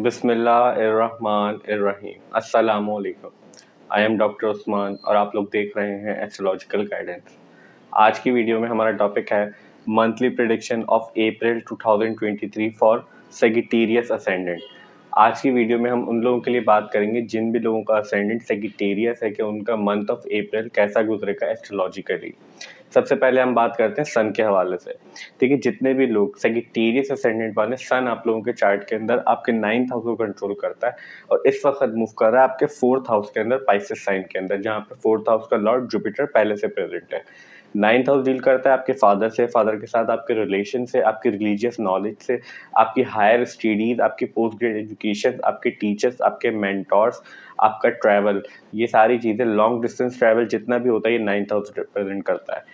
बिस्मिल्लाहिर्रहमानिर्रहीम। अस्सलामुअलैकुम। I am doctor Usman और आप लोग देख रहे हैं एस्ट्रोलॉजिकल गाइडेंस। आज की वीडियो में हमारा टॉपिक है monthly prediction of April 2023 for Sagittarius ascendant. आज की वीडियो में हम उन लोगों के लिए बात करेंगे जिन भी लोगों का असेंडेंट सेजिटेरियस है कि उनका मंथ ऑफ अप्रैल कैसा गुजरेगा एस्ट्रोलॉजिकली। सबसे पहले हम बात करते हैं सन के हवाले से। देखिए, जितने भी लोग सेजिटेरियस असेंडेंट वाले, सन आप लोगों के चार्ट के अंदर आपके 9th हाउस को कंट्रोल करता है और इस वक्त मूव कर रहा है आपके 4th हाउस के अंदर, पाइसेस साइन के अंदर, जहाँ पे 4th हाउस का लॉर्ड जुपिटर पहले से प्रेजेंट है। 9th हाउस डील करता है आपके फादर से, फादर के साथ आपके रिलेशन से, आपकी रिलीजियस नॉलेज से, आपकी हायर स्टडीज, आपकी पोस्ट ग्रेड एजुकेशन, आपके टीचर्स, आपके मेंटोर्स, आपका ट्रैवल, ये सारी चीज़ें, लॉन्ग डिस्टेंस ट्रैवल जितना भी होता है ये 9th हाउस रिप्रेजेंट करता है।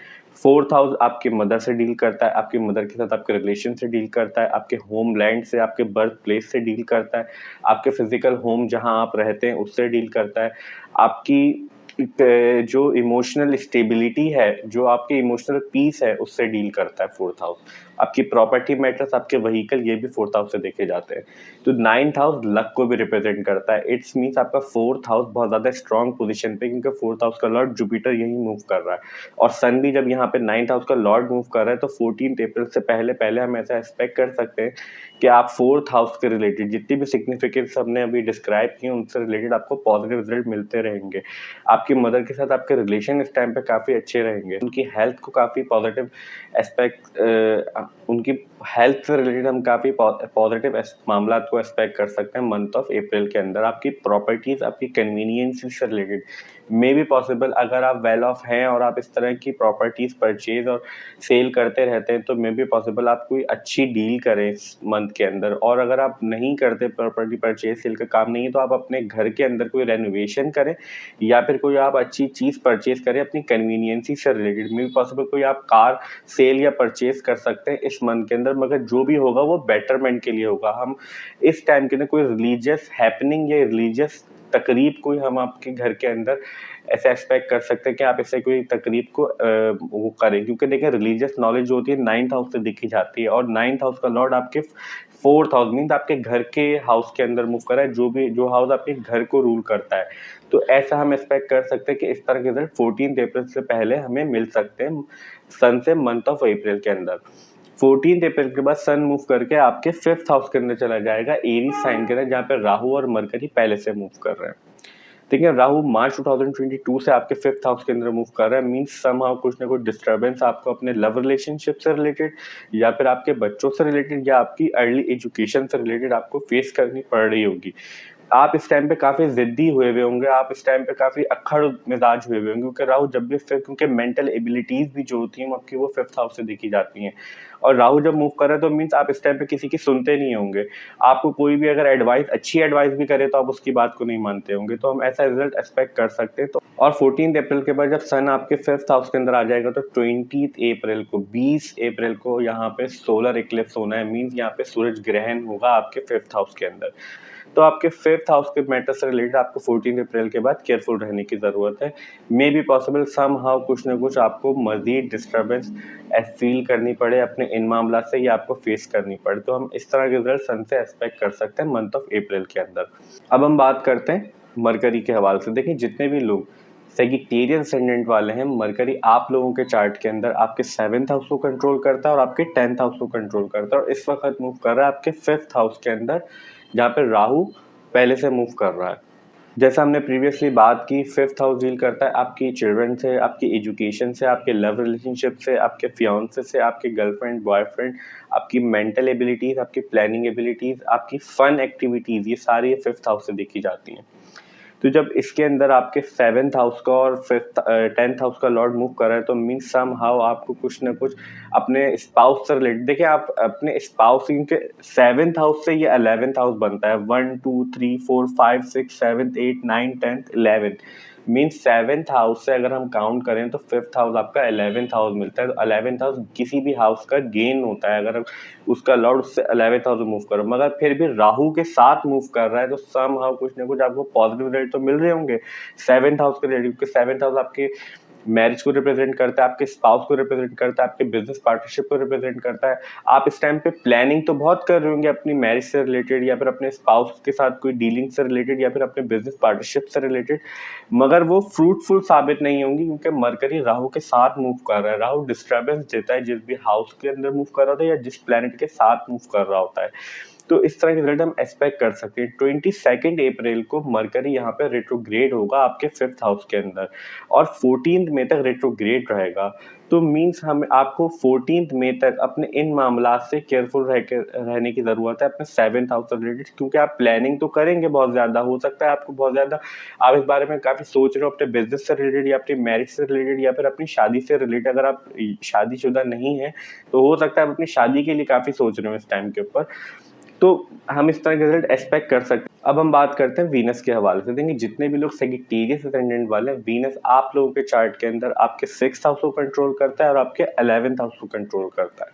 4th हाउस आपकी मदर से डील करता है, आपकी मदर के साथ आपके रिलेशन से डील करता है, आपके होम लैंड से, आपके बर्थ प्लेस से डील करता है, आपके फिजिकल होम जहां आप रहते हैं उससे डील करता है, आपकी जो इमोशनल स्टेबिलिटी है, जो आपकी इमोशनल पीस है, उससे डील करता है 4th हाउस। आपकी प्रॉपर्टी मैटर्स, आपके व्हीकल, ये भी 4th हाउस से देखे जाते हैं। तो 9th हाउस लक को भी रिप्रेजेंट करता है। इट्स मीन्स आपका 4th हाउस बहुत ज्यादा स्ट्रॉन्ग पोजीशन पे, क्योंकि 4th हाउस का लॉर्ड जुपिटर यही मूव कर रहा है और सन भी जब यहाँ पे 9th हाउस का लॉर्ड मूव कर रहा है तो 14 अप्रैल से पहले पहले हम ऐसा एक्सपेक्ट कर सकते हैं कि आप 4th हाउस के रिलेटेड जितनी भी सिग्निफिकेंस हमने अभी डिस्क्राइब की उनसे रिलेटेड आपको पॉजिटिव रिजल्ट मिलते रहेंगे। आपकी मदर के साथ आपके रिलेशन इस टाइम पे काफ़ी अच्छे रहेंगे। उनकी हेल्थ को काफ़ी पॉजिटिव एस्पेक्ट, उनकी हेल्थ से रिलेटेड हम काफ़ी पॉजिटिव मामला को एक्सपेक्ट कर सकते हैं मंथ ऑफ अप्रैल के अंदर। आपकी प्रॉपर्टीज, आपकी कन्वीनियंस से रिलेटेड मे बी पॉसिबल, अगर आप वेल ऑफ हैं और आप इस तरह की प्रॉपर्टीज परचेज और सेल करते रहते हैं तो मे बी पॉसिबल आप कोई अच्छी डील करें इस मंथ के अंदर। और अगर आप नहीं करते, प्रॉपर्टी परचेज सेल का काम नहीं है, तो आप अपने घर के अंदर कोई रेनोवेशन करें या फिर कोई आप अच्छी चीज़ परचेज करें अपनी कन्वीनियंसी से रिलेटेड। मे बी पॉसिबल कोई आप कार सेल या परचेज कर सकते हैं इस मंथ के अंदर, मगर जो भी होगा वो बेटरमेंट के लिए होगा। हम इस टाइम के अंदर कोई रिलीजियस हैपनिंग या रिलीजियस तकरीब कोई हम आपके घर के अंदर ऐसे एक्सपेक्ट कर सकते हैं कि आप ऐसे कोई तकरीब को वो करें, क्योंकि देखिए रिलीजियस नॉलेज जो होती है 9th हाउस से दिखी जाती है और 9th हाउस का लॉर्ड आपके 4th हाउस मीन्स आपके घर के हाउस के अंदर मूव कर रहा है, जो हाउस आपके घर को रूल करता है। तो ऐसा हम एक्सपेक्ट कर सकते हैं कि इस तरह के रिजल्ट 14 अप्रैल से पहले हमें मिल सकते हैं सन से मंथ ऑफ अप्रैल के अंदर। 14 अप्रैल के बाद सन मूव करके आपके 5th हाउस के अंदर चला जाएगा, एरीज साइन के अंदर, जहाँ पे राहु और मरकरी पहले से मूव कर रहे हैं। देखिए, राहु मार्च 2022 से आपके 5th हाउस के अंदर मूव कर रहा है। मींस समहाउ कुछ ना कुछ डिस्टर्बेंस आपको अपने लव रिलेशनशिप से रिलेटेड या फिर आपके बच्चों से रिलेटेड या आपकी अर्ली एजुकेशन से रिलेटेड आपको फेस करनी पड़ रही होगी। आप इस टाइम पे काफी जिद्दी हुए होंगे, आप इस टाइम पे काफी अक्खड़ मिजाज हुए होंगे, क्योंकि राहु जब भी क्योंकि मेंटल एबिलिटीज भी जो होती हैं आपकी वो 5th हाउस से देखी जाती हैं। और राहु जब मूव कर रहा है तो मीन्स आप इस टाइम पे किसी की सुनते नहीं होंगे। आपको कोई भी अगर एडवाइस, अच्छी एडवाइस भी करे तो आप उसकी बात को नहीं मानते होंगे। तो हम ऐसा रिजल्ट एक्सपेक्ट कर सकते हैं। तो और 14 अप्रैल के बाद जब सन आपके 5th हाउस के अंदर आ जाएगा तो 20 अप्रैल को यहाँ पे सोलर इक्लिप्स होना है। मीन्स यहाँ पे सूरज ग्रहण होगा आपके 5th हाउस के अंदर। तो आपके 5th हाउस के मैटर से रिलेटेड आपको 14 अप्रैल के बाद केयरफुल रहने की ज़रूरत है। May be possible somehow कुछ ना कुछ आपको मजीद डिस्टर्बेंस फील करनी पड़े अपने इन मामला से, या आपको फेस करनी पड़े। तो हम इस तरह के रिजल्ट सन से एक्सपेक्ट कर सकते हैं मंथ ऑफ अप्रैल के अंदर। अब हम बात करते हैं मरकरी के हवाले से। देखिए, जितने भी लोग सेजिटेरियस असेंडेंट वाले हैं, मरकरी आप लोगों के चार्ट के अंदर आपके 7th हाउस को कंट्रोल करता है और आपके 10th हाउस को कंट्रोल करता है और इस वक्त मूव कर रहा है आपके 5th हाउस के अंदर, जहाँ पे राहु पहले से मूव कर रहा है। जैसा हमने प्रीवियसली बात की, 5th हाउस डील करता है आपकी चिल्ड्रन से, आपकी एजुकेशन से, आपके लव रिलेशनशिप से, आपके फियांसे से, आपके गर्लफ्रेंड बॉयफ्रेंड, आपकी मेंटल एबिलिटीज, आपकी प्लानिंग एबिलिटीज, आपकी फन एक्टिविटीज, ये सारी 5th हाउस से देखी जाती हैं। तो जब इसके अंदर आपके 7th हाउस का और 10th हाउस का लॉर्ड मूव कर रहा है तो मीन्स सम हाउ आपको कुछ ना कुछ अपने स्पाउस से रिलेटेड, देखिए आप अपने स्पाउस के 7th हाउस से ये 11th हाउस बनता है। 1 2 3 4 5 6 7 8 9 10 11 मीन्स 7th हाउस से अगर हम काउंट करें तो 5th हाउस आपका 11th हाउस मिलता है। तो 11th हाउस किसी भी हाउस का गेन होता है अगर उसका लॉर्ड उससे 11th हाउस मूव करो, मगर फिर भी राहु के साथ मूव कर रहा है तो सम हाउ कुछ ना कुछ आपको पॉजिटिव रिजल्ट तो मिल रहे होंगे 7th हाउस के रिलेटेड, क्योंकि 7th हाउस आपके मैरिज को रिप्रेजेंट करता है, आपके स्पाउस को रिप्रेजेंट करता है, आपके बिजनेस पार्टनरशिप को रिप्रेजेंट करता है। आप इस टाइम पे प्लानिंग तो बहुत कर रहे होंगे अपनी मैरिज से रिलेटेड, या फिर अपने स्पाउस के साथ कोई डीलिंग से रिलेटेड, या फिर अपने बिजनेस पार्टनरशिप से रिलेटेड, मगर वो फ्रूटफुल साबित नहीं होंगी, क्योंकि मरकरी राहु के साथ मूव कर रहा है। राहु डिस्टर्बेंस देता है जिस भी हाउस के अंदर मूव कर रहा होता है या जिस प्लैनेट के साथ मूव कर रहा होता है। तो इस तरह के रिजल्ट हम एक्सपेक्ट कर सकते हैं। 22 अप्रैल को मरकरी यहाँ पे रेट्रोग्रेड होगा आपके 5th हाउस के अंदर, और 14 मई तक रेट्रोग्रेड रहेगा। तो मीन्स हम आपको 14 मई तक अपने इन मामला से केयरफुल रहने की ज़रूरत है अपने 7th हाउस से रिलेटेड, क्योंकि आप प्लानिंग तो करेंगे बहुत ज़्यादा, हो सकता है आपको बहुत ज़्यादा आप इस बारे में काफ़ी सोच रहे हो अपने बिजनेस से रिलेटेड, या अपनी मैरिज से रिलेटेड, या फिर अपनी शादी से रिलेटेड। अगर आप शादीशुदा नहीं है तो हो सकता है आप अपनी शादी के लिए काफ़ी सोच रहे हो इस टाइम के ऊपर। तो हम इस तरह के रिजल्ट एक्सपेक्ट कर सकते हैं। अब हम बात करते हैं वीनस के हवाले से। देखिए, जितने भी लोग सेजिटेरियस असेंडेंट वाले हैं, वीनस आप लोगों के चार्ट के अंदर आपके 6th हाउस को कंट्रोल करता है और आपके 11th हाउस को कंट्रोल करता है,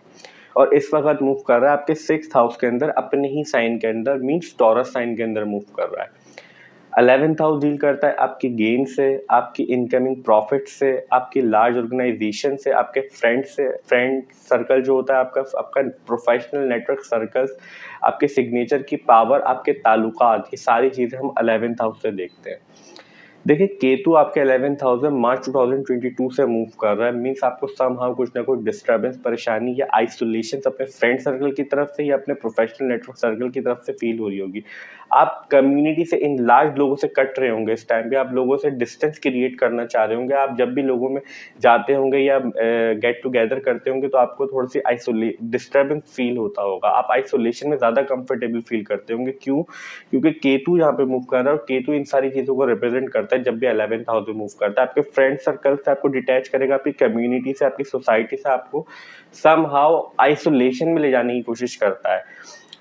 और इस वक्त मूव कर रहा है आपके 6th हाउस के अंदर, अपने ही साइन के अंदर, मीन्स टॉरस साइन के अंदर मूव कर रहा है। 11th हाउस डील करता है आपकी गेन से, आपकी इनकमिंग प्रॉफिट से, आपकी लार्ज ऑर्गेनाइजेशन से, आपके फ्रेंड सर्कल जो होता है आपका प्रोफेशनल नेटवर्क सर्कल्स, आपके सिग्नेचर की पावर, आपके ताल्लुकात, ये सारी चीज़ें हम 11th हाउस से देखते हैं। देखिए, केतु आपके 11th हाउस में मार्च 2022 से मूव कर रहा है, मीन्स आपको समहाउ कुछ ना कुछ डिस्टर्बेंस, परेशानी या आइसोलेशन अपने फ्रेंड सर्कल की तरफ से या अपने प्रोफेशनल नेटवर्क सर्कल की तरफ से फील हो रही होगी। आप कम्युनिटी से इन लार्ज लोगों से कट रहे होंगे इस टाइम पे, आप लोगों से डिस्टेंस क्रिएट करना चाह रहे होंगे। आप जब भी लोगों में जाते होंगे या गेट टुगेदर करते होंगे तो आपको थोड़ी सी डिस्टर्बेंस फील होता होगा, आप आइसोलेशन में ज़्यादा कंफर्टेबल फील करते होंगे। क्यों? क्योंकि केतु यहाँ पे मूव कर रहा है, और केतु इन सारी चीज़ों को रिप्रेजेंट करता है। जब भी 11th हाउस में मूव करता है, आपके फ्रेंड सर्कल से आपको डिटैच करेगा, आपकी कम्युनिटी से, आपकी सोसाइटी से आपको समहाउ आइसोलेशन में ले जाने की कोशिश करता है।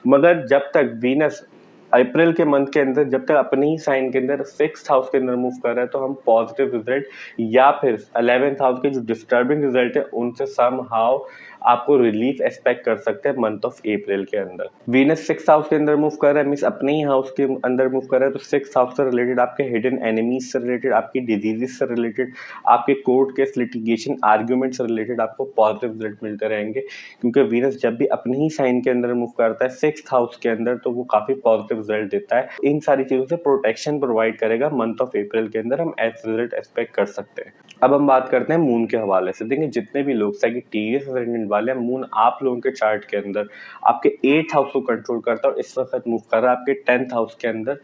मगर जब तक वीनस अप्रैल के मंथ के अंदर जब तक अपने ही साइन के अंदर 6th हाउस के अंदर मूव कर रहा है, तो हम पॉजिटिव रिजल्ट या फिर 11th हाउस के जो डिस्टर्बिंग रिजल्ट है उनसे समहाउ आपको रिलीफ एक्सपेक्ट कर सकते हैं मंथ ऑफ अप्रैल के अंदर। वीनस 6th हाउस के अंदर मूव कर रहा है, मीन्स अपने ही हाउस के अंदर मूव कर रहा है, तो 6th हाउस से रिलेटेड आपके हिडन एनिमीज से रिलेटेड, आपकी डिजीजेस से रिलेटेड, आपके कोर्ट केस, लिटिगेशन, आर्ग्यूमेंट से रिलेटेड आपको पॉजिटिव रिजल्ट मिलते रहेंगे। क्योंकि वीनस जब भी अपने ही साइन के अंदर मूव करता है 6th हाउस के अंदर, तो वो काफी पॉजिटिव रिजल्ट देता है। इन सारी चीजों से प्रोटेक्शन प्रोवाइड करेगा मंथ ऑफ अप्रैल के अंदर, हम ऐसे रिजल्ट एक्सपेक्ट कर सकते हैं। अब हम बात करते हैं मून के हवाले से। देखिए, जितने भी लोग सेजिटेरियस असेंडेंट वाले हैं, मून आप लोगों के चार्ट के अंदर आपके 8th हाउस को कंट्रोल करता है और इस वक्त मूव कर रहा है आपके 10th हाउस के अंदर,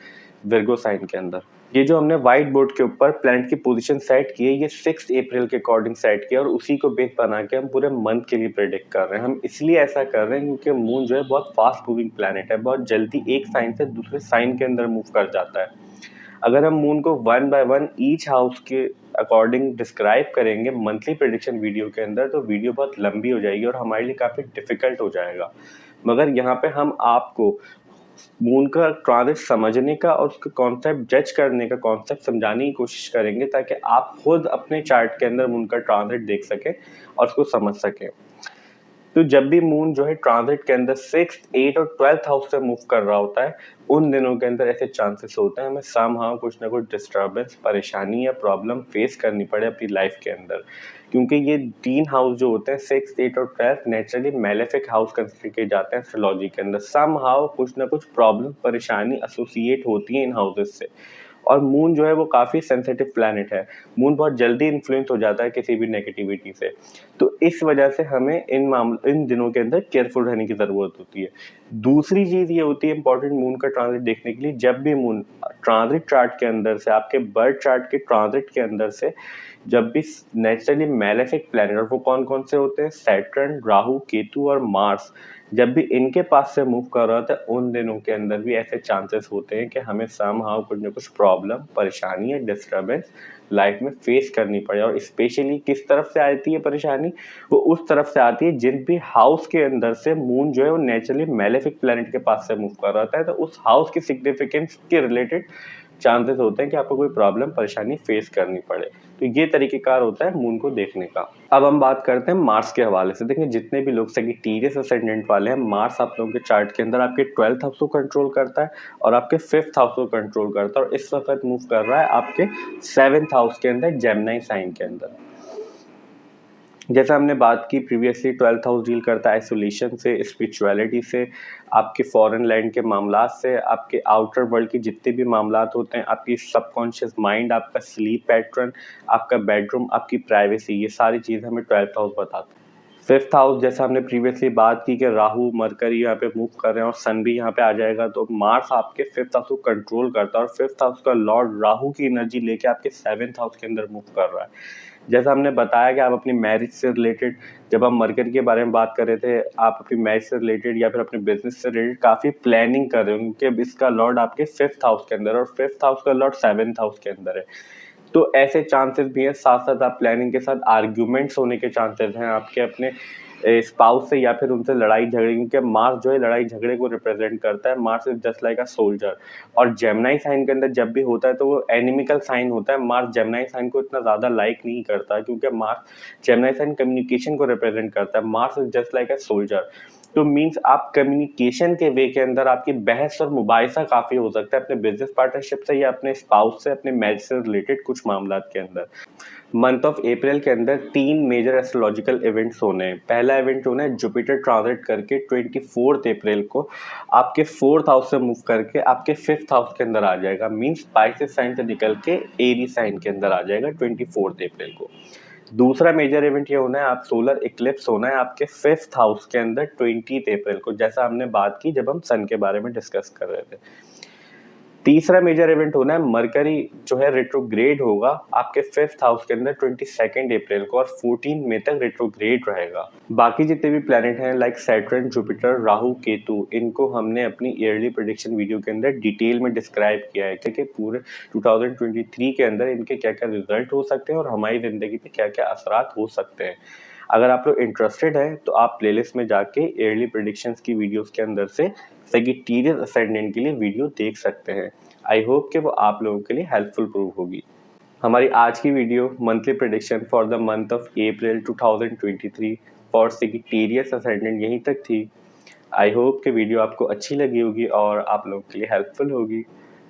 विर्गो साइन के अंदर। ये जो हमने व्हाइट बोर्ड के ऊपर प्लैनेट की पोजीशन सेट की है, ये 6 अप्रैल के अकॉर्डिंग सेट किया, और उसी को बेस बना के हम पूरे मंथ के लिए प्रेडिक्ट कर रहे हैं। हम इसलिए ऐसा कर रहे हैं क्योंकि मून जो है बहुत फास्ट मूविंग प्लैनेट है, बहुत जल्दी एक साइन से दूसरे साइन के अंदर मूव कर जाता है। अगर हम मून को 1 बाय 1 ईच हाउस के अकॉर्डिंग डिस्क्राइब करेंगे मंथली प्रेडिक्शन वीडियो के अंदर, तो वीडियो बहुत लंबी हो जाएगी और हमारे लिए काफ़ी डिफिकल्ट हो जाएगा। मगर यहाँ पे हम आपको मून का ट्रांजिट समझने का और उसका कॉन्सेप्ट जज करने का कॉन्सेप्ट समझाने की कोशिश करेंगे, ताकि आप खुद अपने चार्ट के अंदर मून का ट्रांजिट देख सकें और उसको समझ सकें। तो जब भी मून जो है ट्रांजिट के अंदर 6th, 8th और 12th हाउस से मूव कर रहा होता है, उन दिनों के अंदर ऐसे चांसेस होते हैं हमें समहाउ कुछ ना कुछ डिस्टर्बेंस, परेशानी या प्रॉब्लम फेस करनी पड़े अपनी लाइफ के अंदर। क्योंकि ये 3 हाउस जो होते हैं 6th, 8th और 12th naturally malefic house consider किए जाते हैं एस्ट्रोलॉजी के अंदर। समहाउ कुछ ना कुछ प्रॉब्लम, परेशानी एसोसिएट होती है इन हाउसेस से। और मून जो है वो काफ़ी सेंसिटिव प्लैनेट है, मून बहुत जल्दी इन्फ्लुएंस हो जाता है किसी भी नेगेटिविटी से। तो इस वजह से हमें इन दिनों के अंदर केयरफुल रहने की ज़रूरत होती है। दूसरी चीज़ ये होती है इंपॉर्टेंट मून का ट्रांजिट देखने के लिए, जब भी मून ट्रांजिट चार्ट के अंदर से, आपके बर्थ चार्ट के ट्रांजिट के अंदर से जब भी नेचुरली मैलेफिक प्लैनेट, और वो कौन कौन से होते हैं, सैटर्न, राहु, केतु और मार्स, जब भी इनके पास से मूव कर रहा था, उन दिनों के अंदर भी ऐसे चांसेस होते हैं कि हमें समहाउ कुछ ना कुछ प्रॉब्लम, परेशानी या डिस्टर्बेंस लाइफ में फेस करनी पड़े। और स्पेशली किस तरफ से आती है परेशानी, वो उस तरफ से आती है जिन भी हाउस के अंदर से मून जो है वो नेचुरली मैलेफिक प्लैनेट के पास से मूव कर रहा है, तो उस हाउस की सिग्निफिकेंस के रिलेटेड चांसेस होते हैं कि आपको कोई प्रॉब्लम, परेशानी फेस करनी पड़े। तो ये तरीक़ेकार होता है मून को देखने का। अब हम बात करते हैं मार्स के हवाले से। देखिए जितने भी लोग सैजिटेरियस असेंडेंट वाले हैं, मार्स आप लोगों के चार्ट के अंदर आपके 12th हाउस को कंट्रोल करता है और आपके 5th हाउस को कंट्रोल करता है, और इस वक्त मूव कर रहा है आपके 7th हाउस के अंदर, जेमिनी साइन के अंदर। जैसा हमने बात की प्रीवियसली, 12th हाउस डील करता है आइसोलेशन से, स्पिरिचुअलिटी से, आपके फॉरेन लैंड के मामलात से, आपके आउटर वर्ल्ड के जितने भी मामलात होते हैं, आपकी सबकॉन्शियस माइंड, आपका स्लीप पैटर्न, आपका बेडरूम, आपकी प्राइवेसी, ये सारी चीज़ हमें 12th हाउस बताते हैं। 5th हाउस जैसा हमने प्रीवियसली बात की कि राहु मरकरी यहाँ पे मूव कर रहे हैं और सन भी यहाँ पे आ जाएगा, तो मार्स आपके 5th हाउस को कंट्रोल करता है और 5th हाउस का लॉर्ड राहु की एनर्जी लेके आपके 7th हाउस के अंदर मूव कर रहा है। जैसा हमने बताया कि आप अपनी मैरिज से रिलेटेड, जब हम मरकरी के बारे में बात कर रहे थे, आप अपनी मैरिज से रिलेटेड या फिर अपने बिजनेस से रिलेटेड काफ़ी प्लानिंग कर रहे हो, क्योंकि अब इसका लॉर्ड आपके 5th हाउस के अंदर और 5th हाउस का लॉर्ड 7th हाउस के अंदर है। तो ऐसे चांसेस भी हैं, साथ साथ आप प्लानिंग के साथ आर्ग्यूमेंट्स होने के चांसेस हैं आपके अपने स्पाउस से या फिर उनसे लड़ाई झगड़े, क्योंकि मार्स जो है लड़ाई झगड़े को रिप्रेजेंट करता है। Mars is just like a soldier, और जेमिनी साइन के अंदर जब भी होता है तो वो एनिमिकल साइन होता है। मार्स जेमिनी साइन को इतना ज़्यादा लाइक नहीं करता, क्योंकि मार्स जेमिनी साइन कम्युनिकेशन को रिप्रेजेंट करता है। Mars is just like a soldier, तो मीन्स आप कम्युनिकेशन के वे के अंदर आपकी बहस और मुबाहिसा काफ़ी हो सकता है अपने बिजनेस पार्टनरशिप से या अपने स्पाउस से, अपने मैरिज से रिलेटेड कुछ मामलात के अंदर। मंथ ऑफ अप्रैल के अंदर 3 मेजर एस्ट्रोलॉजिकल इवेंट्स होने हैं। पहला इवेंट होना है जुपिटर ट्रांजिट करके 24 अप्रैल को आपके 4th हाउस से मूव करके आपके 5th हाउस के अंदर आ जाएगा, मीन्स पाइसेस साइन से निकल के एरी साइन के अंदर आ जाएगा 24 अप्रैल को। दूसरा मेजर इवेंट ये होना है, आप सोलर इक्लिप्स होना है आपके 5th हाउस के अंदर 20 अप्रैल को, जैसा हमने बात की जब हम सन के बारे में डिस्कस कर रहे थे। तीसरा मेजर इवेंट होना है, मरकरी जो है रेट्रोग्रेड होगा आपके 5th हाउस के अंदर 22 अप्रैल को और 14 मई तक रेट्रोग्रेड रहेगा। बाकी जितने भी प्लैनेट हैं like Saturn, Jupiter, Rahu, Ketu, इनको हमने अपनी ईयरली प्रेडिक्शन वीडियो के अंदर डिटेल में डिस्क्राइब किया है कि पूरे 2023 के अंदर इनके क्या क्या रिजल्ट हो सकते हैं और हमारी ज़िंदगी पे क्या क्या असरात हो सकते हैं। अगर आप लोग इंटरेस्टेड हैं तो आप प्लेलिस्ट में जाके ईयरली प्रेडिक्शंस की वीडियोस के अंदर से सैजिटेरियस असेंडेंट के लिए वीडियो देख सकते हैं। आई होप कि वो आप लोगों के लिए हेल्पफुल प्रूव होगी। हमारी आज की video monthly prediction for the month of April 2023 for Sagittarius ascendant यहीं तक थी। आई होप कि वीडियो आपको अच्छी लगी होगी और आप लोगों के लिए हेल्पफुल होगी,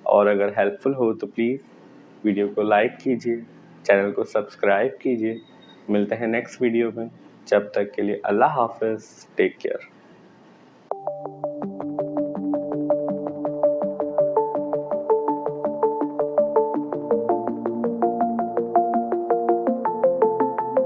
और अगर हेल्पफुल हो तो प्लीज़ वीडियो को लाइक कीजिए, चैनल को सब्सक्राइब कीजिए। मिलते हैं नेक्स्ट वीडियो में, जब तक के लिए अल्लाह हाफ़िज़, टेक केयर।